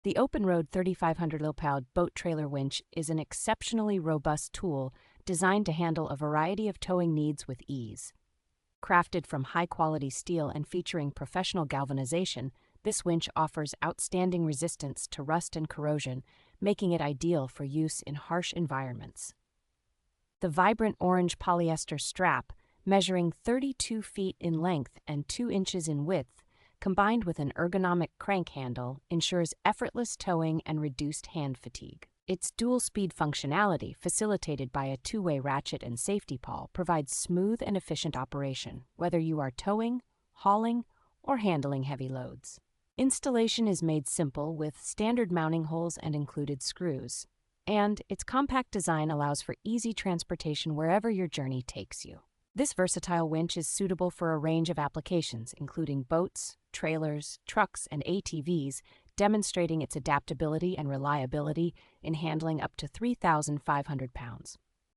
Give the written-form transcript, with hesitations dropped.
The OPENROAD 3500LB Boat Trailer Winch is an exceptionally robust tool designed to handle a variety of towing needs with ease. Crafted from high-quality steel and featuring professional galvanization, this winch offers outstanding resistance to rust and corrosion, making it ideal for use in harsh environments. The vibrant orange polyester strap, measuring 32 feet in length and 2 inches in width, combined with an ergonomic crank handle, ensures effortless towing and reduced hand fatigue. Its dual-speed functionality, facilitated by a two-way ratchet and safety pawl, provides smooth and efficient operation, whether you are towing, hauling, or handling heavy loads. Installation is made simple with standard mounting holes and included screws, and its compact design allows for easy transportation wherever your journey takes you. This versatile winch is suitable for a range of applications, including boats, trailers, trucks, and ATVs, demonstrating its adaptability and reliability in handling up to 3,500 pounds.